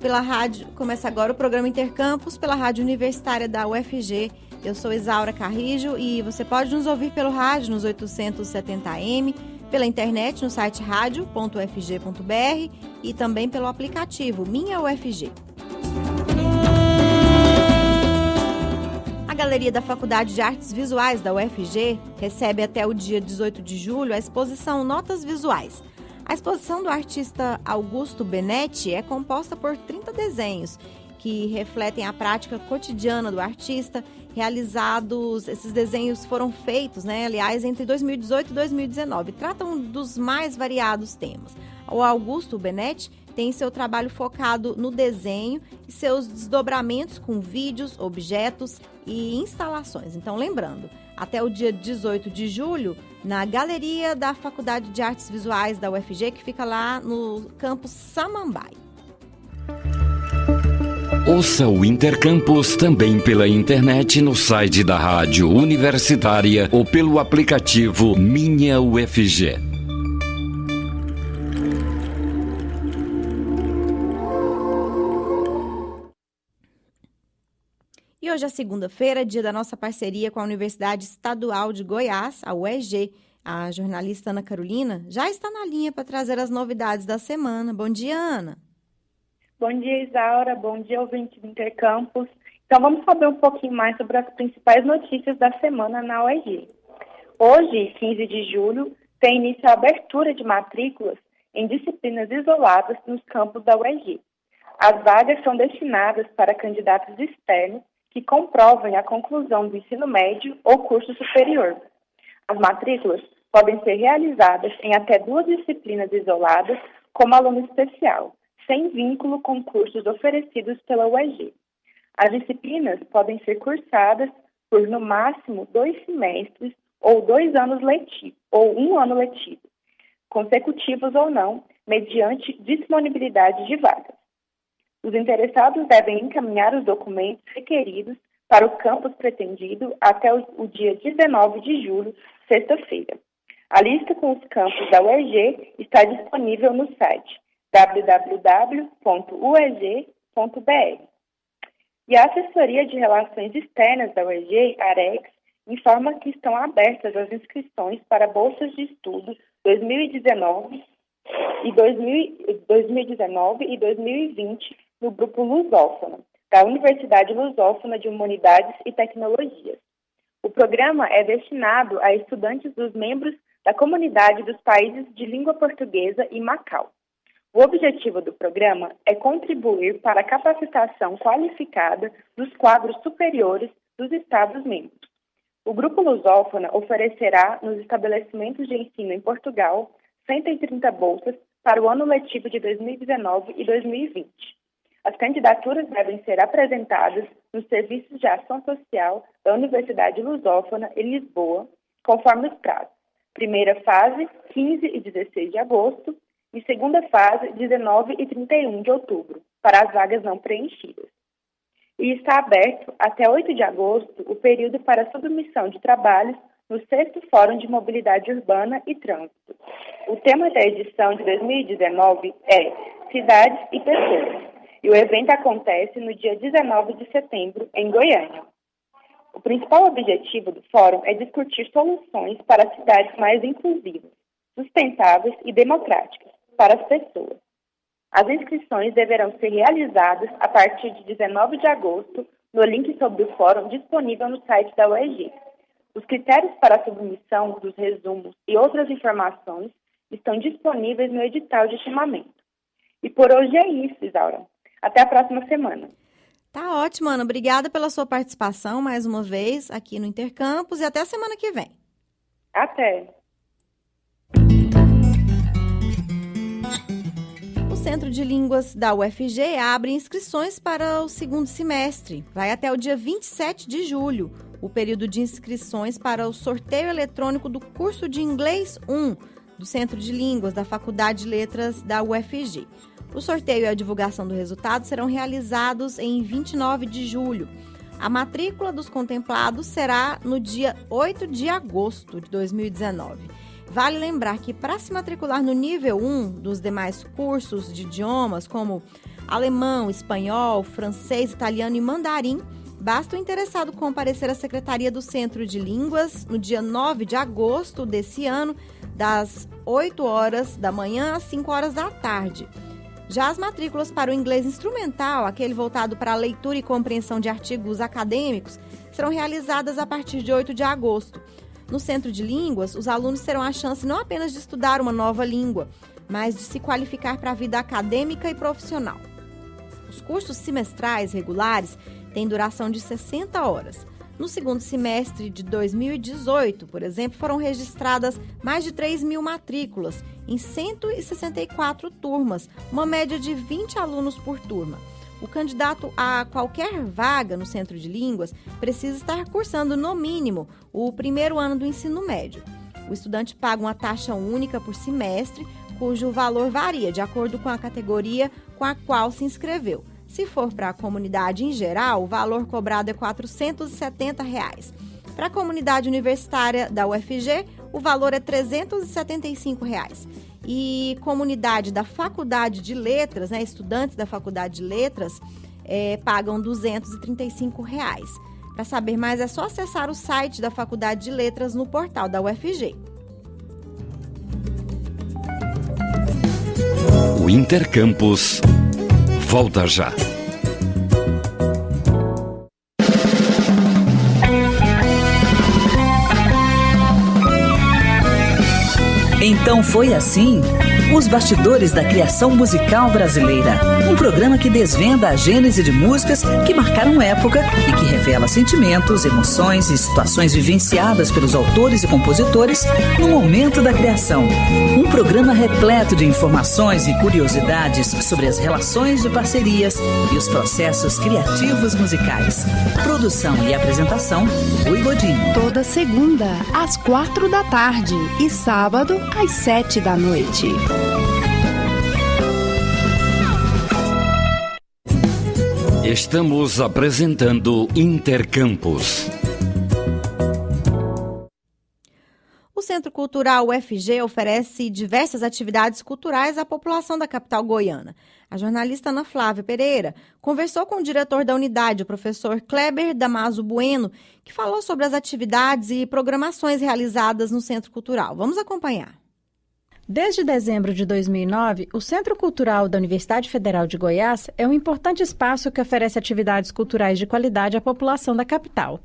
pela rádio. Começa agora o programa Intercampus pela Rádio Universitária da UFG. Eu sou Isaura Carrijo e você pode nos ouvir pelo rádio nos 870M, pela internet no site radio.ufg.br e também pelo aplicativo Minha UFG. A Galeria da Faculdade de Artes Visuais da UFG recebe até o dia 18 de julho a exposição Notas Visuais. A exposição do artista Augusto Benetti é composta por 30 desenhos que refletem a prática cotidiana do artista. Esses desenhos foram feitos, aliás, entre 2018 e 2019. Tratam dos mais variados temas. O Augusto Benetti tem seu trabalho focado no desenho e seus desdobramentos com vídeos, objetos e instalações. Então, lembrando, até o dia 18 de julho, na Galeria da Faculdade de Artes Visuais da UFG, que fica lá no campus Samambaia. Ouça o Intercampus também pela internet no site da Rádio Universitária ou pelo aplicativo Minha UFG. E hoje é segunda-feira, dia da nossa parceria com a Universidade Estadual de Goiás, a UEG. A jornalista Ana Carolina já está na linha para trazer as novidades da semana. Bom dia, Ana. Bom dia, Isaura. Bom dia, ouvintes do Intercampus. Então, vamos saber um pouquinho mais sobre as principais notícias da semana na UEG. Hoje, 15 de julho, tem início a abertura de matrículas em disciplinas isoladas nos campos da UEG. As vagas são destinadas para candidatos externos que comprovem a conclusão do ensino médio ou curso superior. As matrículas podem ser realizadas em até 2 disciplinas isoladas como aluno especial, sem vínculo com cursos oferecidos pela UEG. As disciplinas podem ser cursadas por, no máximo, 2 semestres ou 2 anos letivos, ou 1 ano letivo, consecutivos ou não, mediante disponibilidade de vagas. Os interessados devem encaminhar os documentos requeridos para o campus pretendido até o dia 19 de julho, sexta-feira. A lista com os campos da UEG está disponível no site www.ueg.br. E a Assessoria de Relações Externas da UEG, AREX, informa que estão abertas as inscrições para bolsas de estudo 2019 e 2020 no Grupo Lusófona, da Universidade Lusófona de Humanidades e Tecnologias. O programa é destinado a estudantes dos membros da comunidade dos países de língua portuguesa e Macau. O objetivo do programa é contribuir para a capacitação qualificada dos quadros superiores dos Estados-membros. O Grupo Lusófona oferecerá nos estabelecimentos de ensino em Portugal 130 bolsas para o ano letivo de 2019 e 2020. As candidaturas devem ser apresentadas nos serviços de ação social da Universidade Lusófona em Lisboa, conforme os prazos. Primeira fase, 15 e 16 de agosto, e segunda fase, 19 e 31 de outubro, para as vagas não preenchidas. E está aberto até 8 de agosto o período para submissão de trabalhos no 6º Fórum de Mobilidade Urbana e Trânsito. O tema da edição de 2019 é Cidades e Pessoas, e o evento acontece no dia 19 de setembro, em Goiânia. O principal objetivo do fórum é discutir soluções para cidades mais inclusivas, sustentáveis e democráticas para as pessoas. As inscrições deverão ser realizadas a partir de 19 de agosto no link sobre o fórum disponível no site da UEG. Os critérios para a submissão dos resumos e outras informações estão disponíveis no edital de chamamento. E por hoje é isso, Isaura. Até a próxima semana. Tá ótimo, Ana. Obrigada pela sua participação mais uma vez aqui no Intercampus e até a semana que vem. Até. O Centro de Línguas da UFG abre inscrições para o 2º semestre. Vai até o dia 27 de julho, o período de inscrições para o sorteio eletrônico do curso de Inglês 1 do Centro de Línguas da Faculdade de Letras da UFG. O sorteio e a divulgação do resultado serão realizados em 29 de julho. A matrícula dos contemplados será no dia 8 de agosto de 2019. Vale lembrar que para se matricular no nível 1 dos demais cursos de idiomas, como alemão, espanhol, francês, italiano e mandarim, basta o interessado comparecer à Secretaria do Centro de Línguas no dia 9 de agosto desse ano, das 8 horas da manhã às 5 horas da tarde. Já as matrículas para o inglês instrumental, aquele voltado para a leitura e compreensão de artigos acadêmicos, serão realizadas a partir de 8 de agosto. No Centro de Línguas, os alunos terão a chance não apenas de estudar uma nova língua, mas de se qualificar para a vida acadêmica e profissional. Os cursos semestrais regulares têm duração de 60 horas. No segundo semestre de 2018, por exemplo, foram registradas mais de 3 mil matrículas em 164 turmas, uma média de 20 alunos por turma. O candidato a qualquer vaga no Centro de Línguas precisa estar cursando, no mínimo, o primeiro ano do ensino médio. O estudante paga uma taxa única por semestre, cujo valor varia de acordo com a categoria com a qual se inscreveu. Se for para a comunidade em geral, o valor cobrado é R$ 470. Para a comunidade universitária da UFG, o valor é R$ 375. E comunidade da Faculdade de Letras, estudantes da Faculdade de Letras, pagam R$ 235. Para saber mais, é só acessar o site da Faculdade de Letras no portal da UFG. O Intercampus volta já. Então foi assim? Os bastidores da criação musical brasileira. Um programa que desvenda a gênese de músicas que marcaram época e que revela sentimentos, emoções e situações vivenciadas pelos autores e compositores no momento da criação. Um programa repleto de informações e curiosidades sobre as relações de parcerias e os processos criativos musicais. Produção e apresentação, Rui Godinho. Toda segunda, às 4 da tarde e sábado, às 7 da noite. Estamos apresentando Intercampus. O Centro Cultural UFG oferece diversas atividades culturais à população da capital goiana. A jornalista Ana Flávia Pereira conversou com o diretor da unidade, o professor Kleber Damaso Bueno, que falou sobre as atividades e programações realizadas no Centro Cultural. Vamos acompanhar. Desde dezembro de 2009, o Centro Cultural da Universidade Federal de Goiás é um importante espaço que oferece atividades culturais de qualidade à população da capital.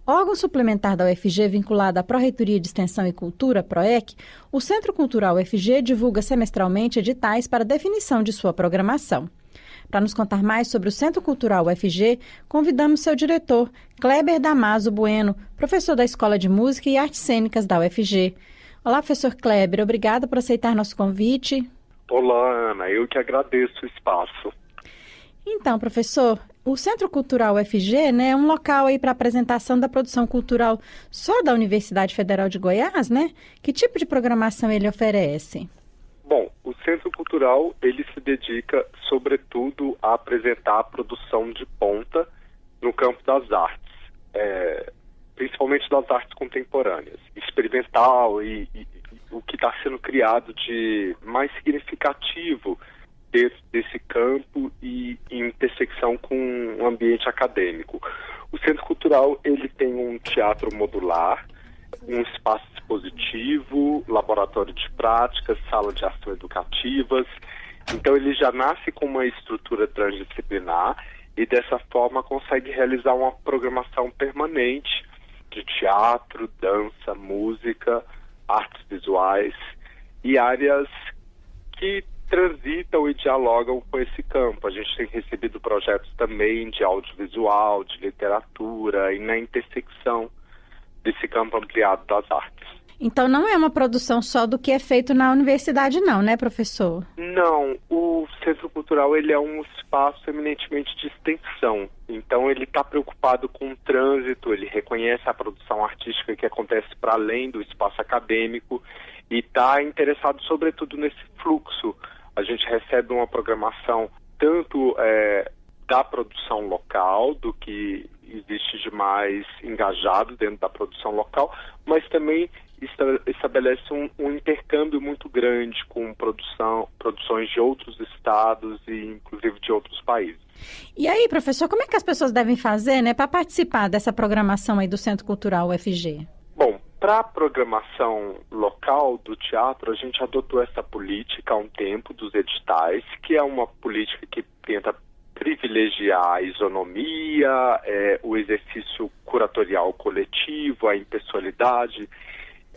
Órgão suplementar da UFG vinculado à Pró-Reitoria de Extensão e Cultura, PROEC, o Centro Cultural UFG divulga semestralmente editais para definição de sua programação. Para nos contar mais sobre o Centro Cultural UFG, convidamos seu diretor, Kleber Damaso Bueno, professor da Escola de Música e Artes Cênicas da UFG. Olá, professor Kleber, obrigada por aceitar nosso convite. Olá, Ana, eu que agradeço o espaço. Então, professor, o Centro Cultural UFG, é um local aí para apresentação da produção cultural só da Universidade Federal de Goiás, né? Que tipo de programação ele oferece? Bom, o Centro Cultural, ele se dedica, sobretudo, a apresentar a produção de ponta no campo das artes. Principalmente das artes contemporâneas, experimental e o que está sendo criado de mais significativo dentro desse campo e em intersecção com o ambiente acadêmico. O Centro Cultural, ele tem um teatro modular, um espaço expositivo, laboratório de práticas, sala de ação educativas. Então ele já nasce com uma estrutura transdisciplinar e dessa forma consegue realizar uma programação permanente de teatro, dança, música, artes visuais e áreas que transitam e dialogam com esse campo. A gente tem recebido projetos também de audiovisual, de literatura e na intersecção desse campo ampliado das artes. Então não é uma produção só do que é feito na universidade não, né, professor? Não, o Centro Cultural ele é um espaço eminentemente de extensão. Então ele está preocupado com o trânsito, ele reconhece a produção artística que acontece para além do espaço acadêmico e está interessado sobretudo nesse fluxo. A gente recebe uma programação tanto da produção local, do que existe de mais engajado dentro da produção local, mas também estabelece um intercâmbio muito grande com produções de outros estados e inclusive de outros países. E aí, professor, como é que as pessoas devem fazer, né, para participar dessa programação aí do Centro Cultural UFG? Bom, para a programação local do teatro, a gente adotou essa política há um tempo dos editais, que é uma política que tenta privilegiar a isonomia, o exercício curatorial coletivo, a impessoalidade.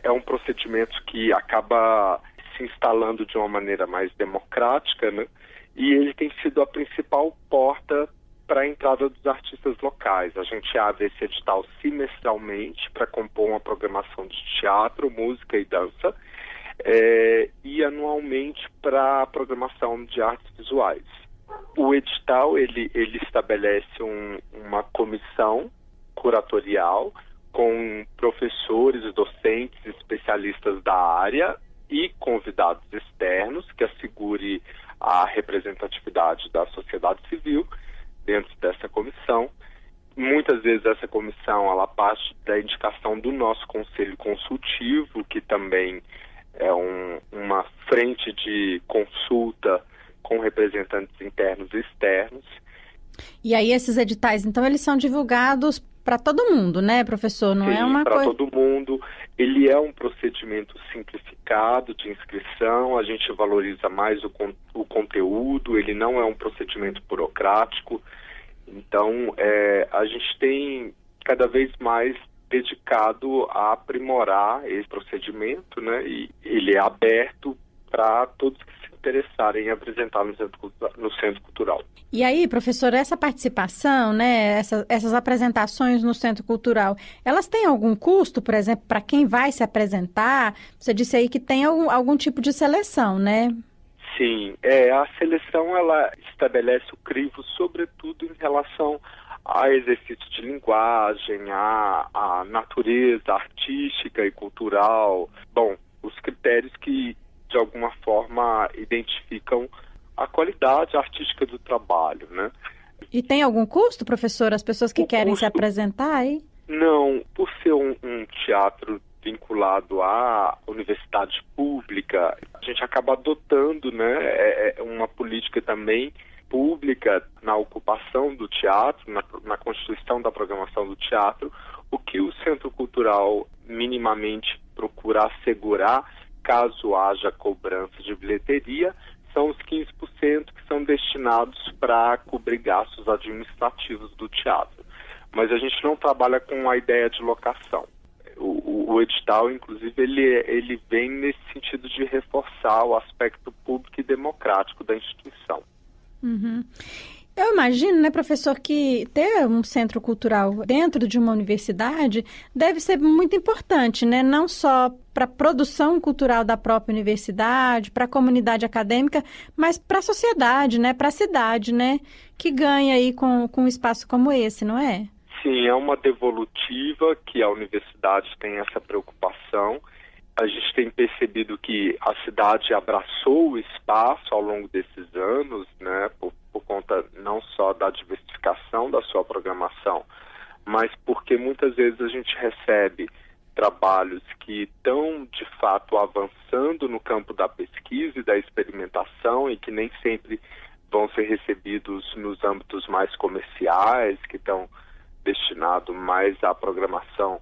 É um procedimento que acaba se instalando de uma maneira mais democrática, né? E ele tem sido a principal porta para a entrada dos artistas locais. A gente abre esse edital semestralmente para compor uma programação de teatro, música e dança, e anualmente para a programação de artes visuais. O edital ele estabelece uma comissão curatorial com professores, docentes, especialistas da área e convidados externos que assegure a representatividade da sociedade civil dentro dessa comissão. Muitas vezes essa comissão ela parte da indicação do nosso conselho consultivo, que também é uma frente de consulta com representantes internos e externos. E aí esses editais, então, eles são divulgados para todo mundo, né, professor? Não Sim, é uma coisa... para todo mundo. Ele é um procedimento simplificado de inscrição, a gente valoriza mais o conteúdo, ele não é um procedimento burocrático. Então, a gente tem cada vez mais dedicado a aprimorar esse procedimento, né? E ele é aberto para todos que se interessarem em apresentar no Centro Cultural. E aí, professor, essa participação, né, essas apresentações no Centro Cultural, elas têm algum custo, por exemplo, para quem vai se apresentar? Você disse aí que tem algum tipo de seleção, né? Sim, a seleção ela estabelece o crivo, sobretudo em relação a exercício de linguagem, a natureza artística e cultural. Bom, os critérios que, de alguma forma, identificam a qualidade artística do trabalho, né? E tem algum custo, professor, as pessoas que querem se apresentar aí? Não, por ser um teatro vinculado à universidade pública, a gente acaba adotando, né, uma política também pública na ocupação do teatro, na constituição da programação do teatro, o que o Centro Cultural minimamente procura assegurar, caso haja cobrança de bilheteria, são os 15% que são destinados para cobrir gastos administrativos do teatro. Mas a gente não trabalha com a ideia de locação. O edital, inclusive, ele vem nesse sentido de reforçar o aspecto público e democrático da instituição. Uhum. Eu imagino, né, professor, que ter um centro cultural dentro de uma universidade deve ser muito importante, né? Não só para a produção cultural da própria universidade, para a comunidade acadêmica, mas para a sociedade, né? Para a cidade, né? Que ganha aí com um espaço como esse, não é? Sim, é uma devolutiva que a universidade tem essa preocupação. A gente tem percebido que a cidade abraçou o espaço ao longo desses anos, né, por conta não só da diversificação da sua programação, mas porque muitas vezes a gente recebe trabalhos que estão, de fato, avançando no campo da pesquisa e da experimentação e que nem sempre vão ser recebidos nos âmbitos mais comerciais, que estão destinados mais à programação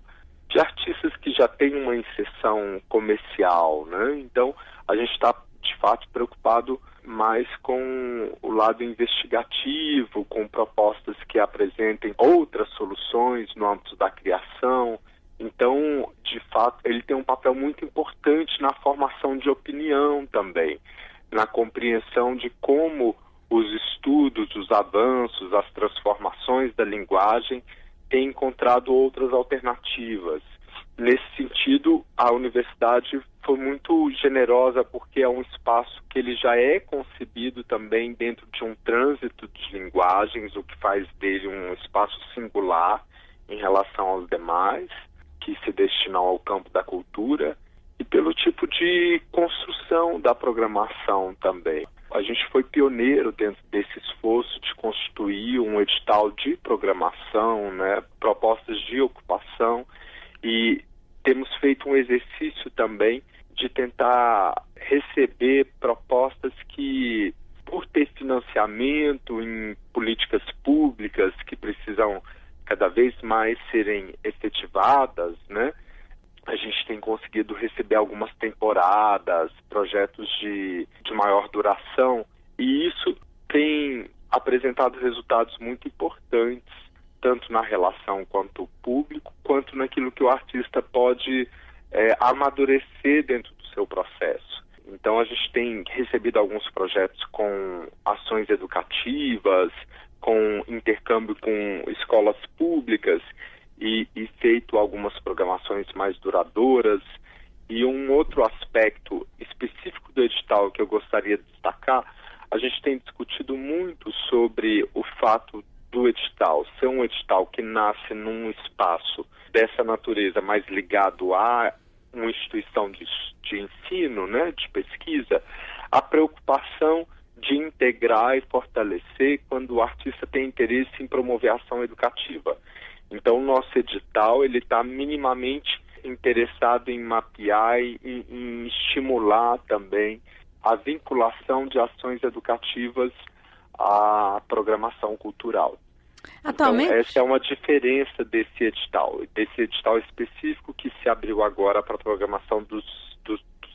de artistas que já têm uma inserção comercial, né? Então, a gente está, de fato, preocupado mais com o lado investigativo, com propostas que apresentem outras soluções no âmbito da criação. Então, de fato, ele tem um papel muito importante na formação de opinião também, na compreensão de como os estudos, os avanços, as transformações da linguagem têm encontrado outras alternativas. Nesse sentido, a universidade foi muito generosa porque é um espaço que ele já é concebido também dentro de um trânsito de linguagens, o que faz dele um espaço singular em relação aos demais, que se destinam ao campo da cultura, e pelo tipo de construção da programação também. A gente foi pioneiro dentro desse esforço de constituir um edital de programação, né, propostas de ocupação, e temos feito um exercício também de tentar receber propostas que, por ter financiamento em políticas públicas que precisam cada vez mais serem efetivadas, né? A gente tem conseguido receber algumas temporadas, projetos de maior duração, e isso tem apresentado resultados muito importantes, tanto na relação quanto o público, quanto naquilo que o artista pode amadurecer dentro do seu processo. Então a gente tem recebido alguns projetos com ações educativas, com intercâmbio com escolas públicas e feito algumas programações mais duradouras. E um outro aspecto específico do edital que eu gostaria de destacar, a gente tem discutido muito sobre o fato do edital ser um edital que nasce num espaço dessa natureza mais ligado a uma instituição de ensino, né, de pesquisa, a preocupação de integrar e fortalecer quando o artista tem interesse em promover a ação educativa. Então, o nosso edital ele está minimamente interessado em mapear e em estimular também a vinculação de ações educativas à programação cultural. Atualmente... Então, essa é uma diferença desse edital específico que se abriu agora para a programação do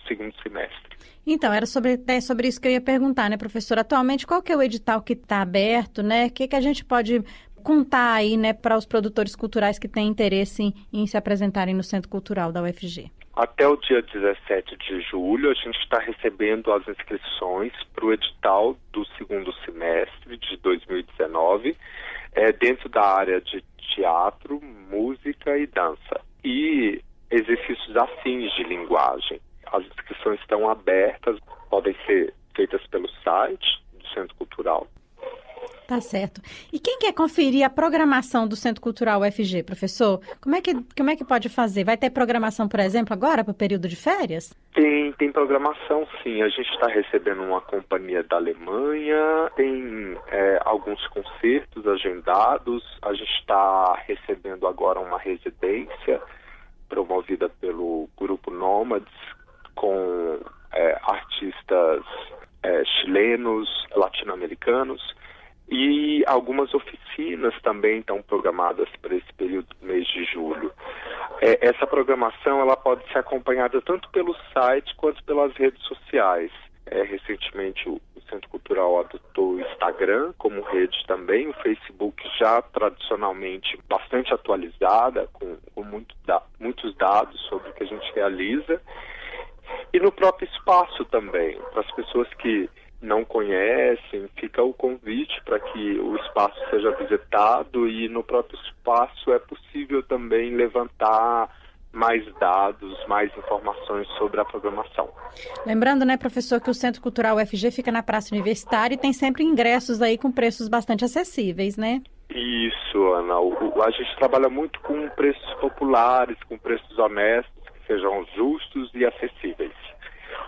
segundo semestre. Então, era sobre isso que eu ia perguntar, né, professor? Atualmente, qual que é o edital que está aberto, né? O que a gente pode contar aí, né, para os produtores culturais que têm interesse em se apresentarem no Centro Cultural da UFG? Até o dia 17 de julho, a gente está recebendo as inscrições para o edital do segundo semestre de 2019, dentro da área de teatro, música e dança, e exercícios afins de linguagem. As inscrições estão abertas, podem ser feitas pelo site do Centro Cultural. Tá certo. E quem quer conferir a programação do Centro Cultural UFG, professor? Como é que pode fazer? Vai ter programação, por exemplo, agora para o período de férias? Tem programação, sim. A gente está recebendo uma companhia da Alemanha, tem alguns concertos agendados, a gente está recebendo agora uma residência promovida pelo Grupo Nômades, com artistas chilenos, latino-americanos, e algumas oficinas também estão programadas para esse período do mês de julho. Essa programação ela pode ser acompanhada tanto pelo site quanto pelas redes sociais. Recentemente o Centro Cultural adotou o Instagram como rede também, o Facebook já tradicionalmente bastante atualizada, com muitos dados sobre o que a gente realiza. E no próprio espaço também, para as pessoas que não conhecem, fica o convite para que o espaço seja visitado, e no próprio espaço é possível também levantar mais dados, mais informações sobre a programação. Lembrando, né, professor, que o Centro Cultural UFG fica na Praça Universitária e tem sempre ingressos aí com preços bastante acessíveis, né? Isso, Ana. A gente trabalha muito com preços populares, com preços honestos, que sejam justos e acessíveis.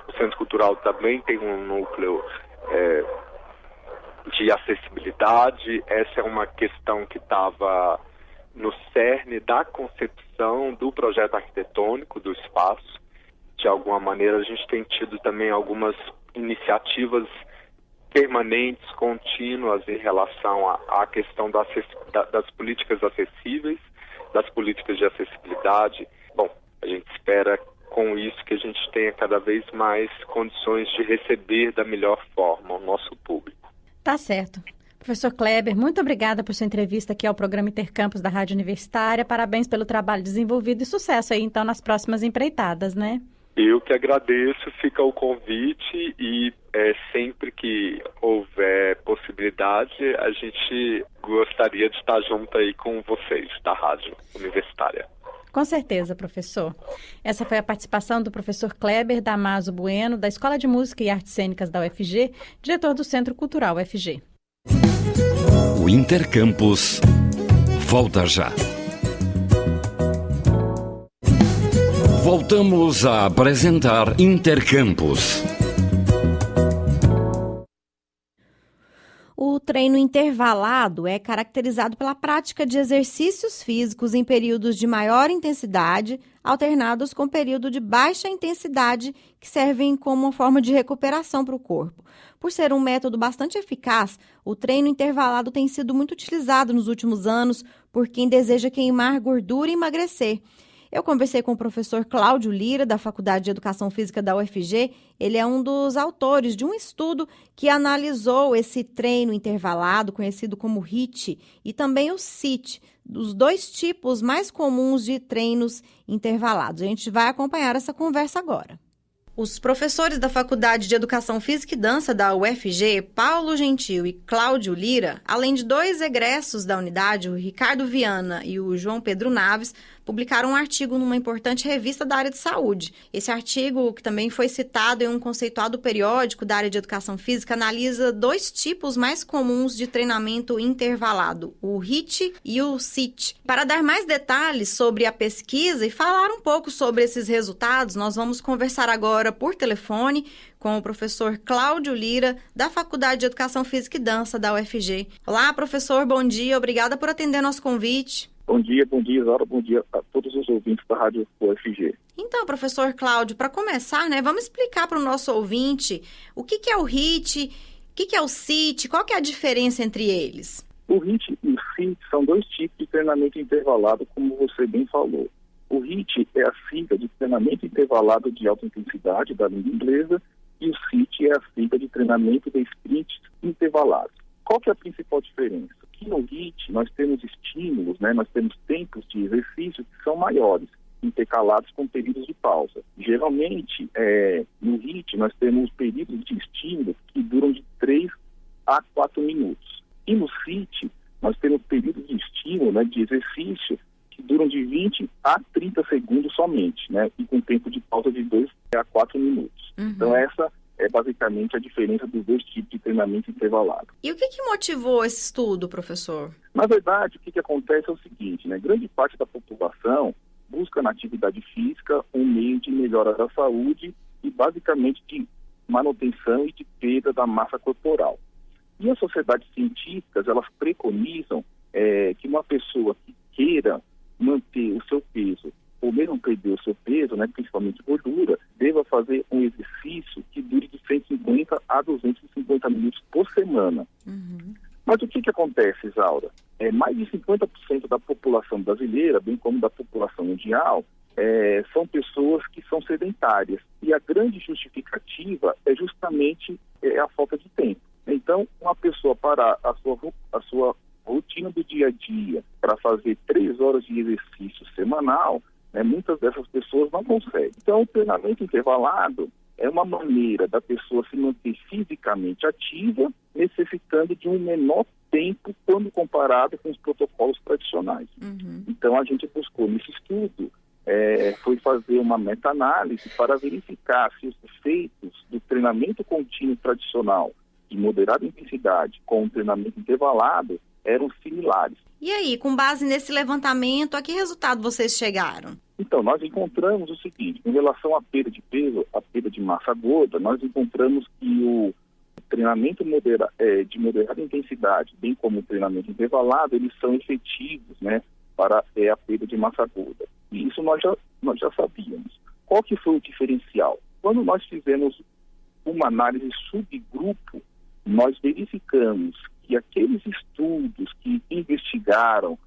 O Centro Cultural também tem um núcleo de acessibilidade. Essa é uma questão que estava no cerne da concepção do projeto arquitetônico do espaço. De alguma maneira, a gente tem tido também algumas iniciativas permanentes, contínuas, em relação à questão das políticas acessíveis, das políticas de acessibilidade. Bom, a gente espera com isso que a gente tenha cada vez mais condições de receber da melhor forma o nosso público. Tá certo. Professor Kleber, muito obrigada por sua entrevista aqui ao programa Intercampus da Rádio Universitária. Parabéns pelo trabalho desenvolvido e sucesso aí, então, nas próximas empreitadas, né? Eu que agradeço, fica o convite, e sempre que houver possibilidade, a gente gostaria de estar junto aí com vocês da Rádio Universitária. Com certeza, professor. Essa foi a participação do professor Kleber Damaso Bueno, da Escola de Música e Artes Cênicas da UFG, diretor do Centro Cultural UFG. O Intercampus volta já. Voltamos a apresentar Intercampus. O treino intervalado é caracterizado pela prática de exercícios físicos em períodos de maior intensidade, alternados com período de baixa intensidade, que servem como uma forma de recuperação para o corpo. Por ser um método bastante eficaz, o treino intervalado tem sido muito utilizado nos últimos anos por quem deseja queimar gordura e emagrecer. Eu conversei com o professor Cláudio Lira, da Faculdade de Educação Física da UFG. Ele é um dos autores de um estudo que analisou esse treino intervalado, conhecido como HIIT, e também o CIT, os dois tipos mais comuns de treinos intervalados. A gente vai acompanhar essa conversa agora. Os professores da Faculdade de Educação Física e Dança da UFG, Paulo Gentil e Cláudio Lira, além de 2 egressos da unidade, o Ricardo Viana e o João Pedro Naves, publicaram um artigo numa importante revista da área de saúde. Esse artigo, que também foi citado em um conceituado periódico da área de educação física, analisa 2 tipos mais comuns de treinamento intervalado, o HIIT e o CIT. Para dar mais detalhes sobre a pesquisa e falar um pouco sobre esses resultados, nós vamos conversar agora por telefone com o professor Cláudio Lira, da Faculdade de Educação Física e Dança da UFG. Olá, professor, bom dia, obrigada por atender nosso convite. Bom dia, Isaura, bom dia a todos os ouvintes da Rádio UFG. Então, professor Cláudio, para começar, vamos explicar para o nosso ouvinte o que é o HIIT, o que é o CIT, qual que é a diferença entre eles? O HIIT e o CIT são 2 tipos de treinamento intervalado, como você bem falou. O HIIT é a sigla de treinamento intervalado de alta intensidade da língua inglesa e o CIT é a sigla de treinamento de sprints intervalados. Qual que é a principal diferença? Que no HIIT nós temos estímulos, nós temos tempos de exercício que são maiores, intercalados com períodos de pausa. Geralmente, no HIIT nós temos períodos de estímulo que duram de 3 a 4 minutos. E no CIT nós temos períodos de estímulo, de exercício, que duram de 20 a 30 segundos somente, e com tempo de pausa de 2 a 4 minutos. Uhum. Então essa é basicamente a diferença dos 2 tipos de treinamento intervalado. E o que motivou esse estudo, professor? Na verdade, o que acontece é o seguinte, grande parte da população busca na atividade física um meio de melhora da saúde e basicamente de manutenção e de perda da massa corporal. E as sociedades científicas, elas preconizam que uma pessoa que queira manter o seu peso ou mesmo perder o seu peso, principalmente gordura, deva fazer um exercício que dure de 150 a 250 minutos por semana. Uhum. Mas o que acontece, Isaura? Mais de 50% da população brasileira, bem como da população mundial, são pessoas que são sedentárias. E a grande justificativa é justamente a falta de tempo. Então, uma pessoa parar a sua rotina do dia a dia para fazer 3 horas de exercício semanal, muitas dessas pessoas não conseguem. Então, o treinamento intervalado é uma maneira da pessoa se manter fisicamente ativa, necessitando de um menor tempo quando comparado com os protocolos tradicionais. Uhum. Então, a gente buscou nesse estudo, foi fazer uma meta-análise para verificar se os efeitos do treinamento contínuo tradicional de moderada intensidade com o treinamento intervalado eram similares. E aí, com base nesse levantamento, a que resultado vocês chegaram? Então, nós encontramos o seguinte, em relação à perda de peso, à perda de massa gorda, nós encontramos que o treinamento de moderada intensidade, bem como o treinamento intervalado, eles são efetivos, para a perda de massa gorda. E isso nós já sabíamos. Qual que foi o diferencial? Quando nós fizemos uma análise subgrupo, nós verificamos que aqueles estudos que investigaram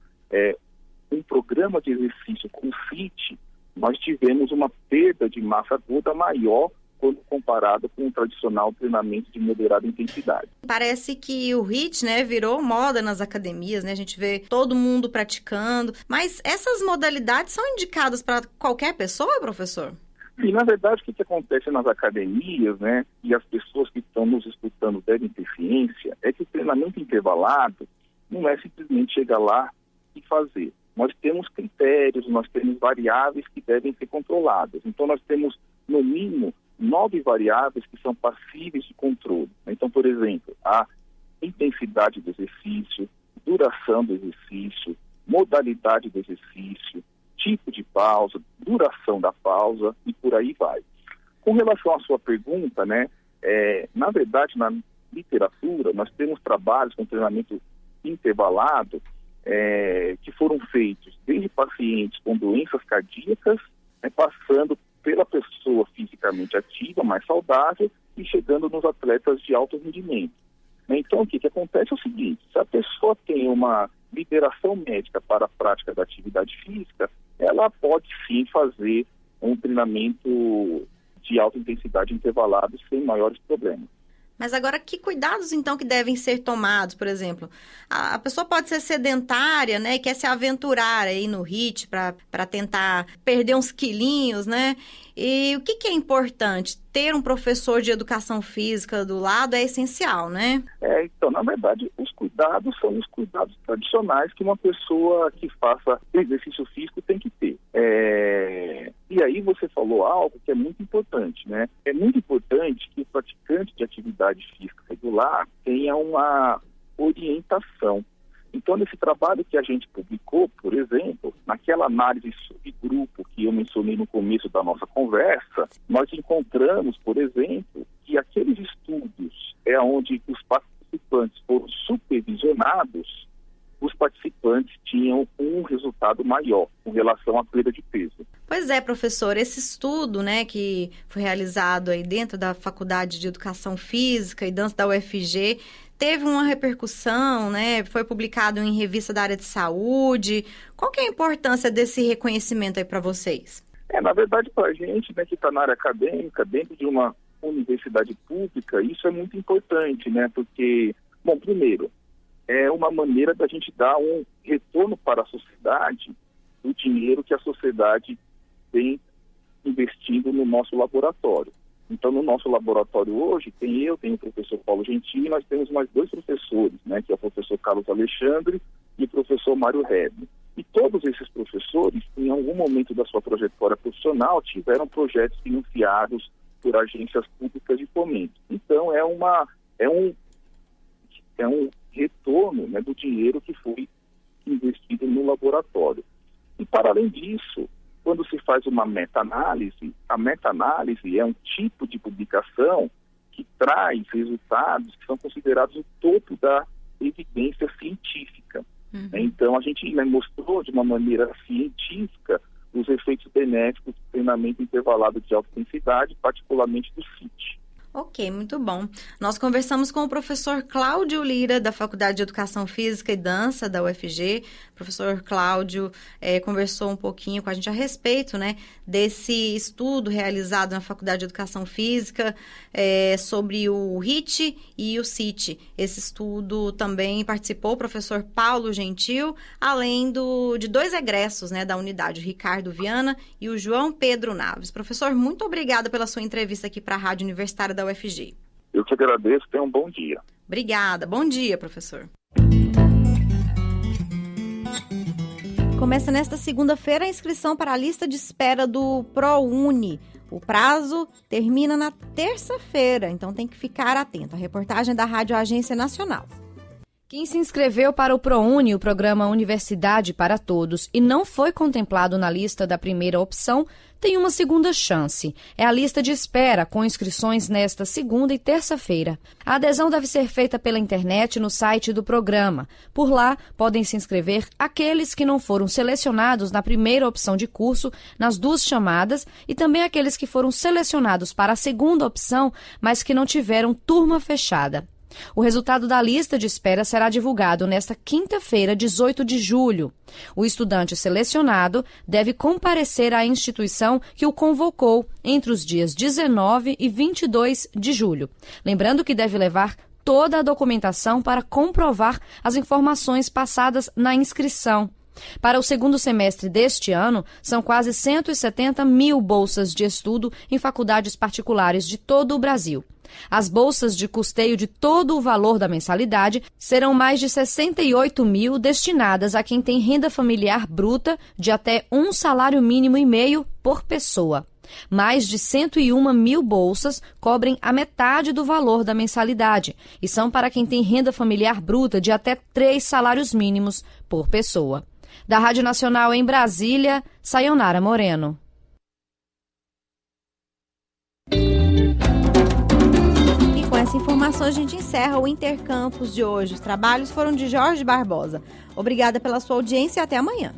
um programa de exercício com CIT, nós tivemos uma perda de massa gorda maior quando comparado com o tradicional treinamento de moderada intensidade. Parece que o HIIT, virou moda nas academias, A gente vê todo mundo praticando, mas essas modalidades são indicadas para qualquer pessoa, professor? Sim, na verdade, o que acontece nas academias, e as pessoas que estão nos escutando devem ter ciência, é que o treinamento intervalado não é simplesmente chegar lá e fazer. Nós temos critérios, nós temos variáveis que devem ser controladas. Então, nós temos, no mínimo, 9 variáveis que são passíveis de controle. Então, por exemplo, a intensidade do exercício, duração do exercício, modalidade do exercício, tipo de pausa, duração da pausa e por aí vai. Com relação à sua pergunta, na verdade, literatura, nós temos trabalhos com treinamento intervalado que foram feitos desde pacientes com doenças cardíacas, passando pela pessoa fisicamente ativa, mais saudável, e chegando nos atletas de alto rendimento. Então, o que acontece é o seguinte: se a pessoa tem uma liberação médica para a prática da atividade física, ela pode sim fazer um treinamento de alta intensidade intervalado sem maiores problemas. Mas agora, que cuidados, então, que devem ser tomados? Por exemplo, a pessoa pode ser sedentária, né, e quer se aventurar aí no HIIT para tentar perder uns quilinhos, né? E o que é importante? Ter um professor de educação física do lado é essencial, né? Então, na verdade, os cuidados são os cuidados tradicionais que uma pessoa que faça exercício físico tem que ter. E aí você falou algo que é muito importante, né? É muito importante que o praticante de atividade física regular tenha uma orientação. Então, nesse trabalho que a gente publicou, por exemplo, naquela análise subgrupo que eu mencionei no começo da nossa conversa, nós encontramos, por exemplo, que aqueles estudos onde os participantes foram supervisionados, os participantes tinham um resultado maior com relação à perda de peso. Pois é, professor, esse estudo, né, que foi realizado aí dentro da Faculdade de Educação Física e Dança da UFG, teve uma repercussão, né, foi publicado em revista da área de saúde. Qual que é a importância desse reconhecimento aí para vocês? Na verdade, para a gente, né, que está na área acadêmica, dentro de uma universidade pública, isso é muito importante, né, porque, bom, primeiro, é uma maneira da gente dar um retorno para a sociedade do dinheiro que a sociedade tem investido no nosso laboratório. Então, no nosso laboratório hoje, tem o professor Paulo Gentil, e nós temos mais 2 professores, né, que é o professor Carlos Alexandre e o professor Mário Redme. E todos esses professores, em algum momento da sua trajetória profissional, tiveram projetos financiados por agências públicas de fomento. Então, é um retorno, né, do dinheiro que foi investido no laboratório. E, para além disso, quando se faz uma meta-análise, a meta-análise é um tipo de publicação que traz resultados que são considerados o topo da evidência científica. Uhum. Então, a gente mostrou de uma maneira científica os efeitos benéficos do treinamento intervalado de alta intensidade, particularmente do CIT. Ok, muito bom. Nós conversamos com o professor Cláudio Lira, da Faculdade de Educação Física e Dança da UFG. O professor Cláudio conversou um pouquinho com a gente a respeito, né, desse estudo realizado na Faculdade de Educação Física sobre o HIIT e o CIT. Esse estudo também participou o professor Paulo Gentil, além de 2 egressos, né, da unidade, o Ricardo Viana e o João Pedro Naves. Professor, muito obrigada pela sua entrevista aqui para a Rádio Universitária da UFG. Eu te agradeço, tenha um bom dia. Obrigada, bom dia, professor. Começa nesta segunda-feira a inscrição para a lista de espera do ProUni. O prazo termina na terça-feira, então tem que ficar atento. A reportagem da Rádio Agência Nacional. Quem se inscreveu para o ProUni, o programa Universidade para Todos, e não foi contemplado na lista da primeira opção, tem uma segunda chance. É a lista de espera, com inscrições nesta segunda e terça-feira. A adesão deve ser feita pela internet no site do programa. Por lá, podem se inscrever aqueles que não foram selecionados na primeira opção de curso, nas 2 chamadas, e também aqueles que foram selecionados para a segunda opção, mas que não tiveram turma fechada. O resultado da lista de espera será divulgado nesta quinta-feira, 18 de julho. O estudante selecionado deve comparecer à instituição que o convocou entre os dias 19 e 22 de julho. Lembrando que deve levar toda a documentação para comprovar as informações passadas na inscrição. Para o segundo semestre deste ano, são quase 170 mil bolsas de estudo em faculdades particulares de todo o Brasil. As bolsas de custeio de todo o valor da mensalidade serão mais de 68 mil destinadas a quem tem renda familiar bruta de até 1,5 salário mínimo por pessoa. Mais de 101 mil bolsas cobrem a metade do valor da mensalidade e são para quem tem renda familiar bruta de até 3 salários mínimos por pessoa. Da Rádio Nacional em Brasília, Sayonara Moreno. essa informação a gente encerra o Intercampus de hoje. Os trabalhos foram de Jorge Barbosa. Obrigada pela sua audiência e até amanhã.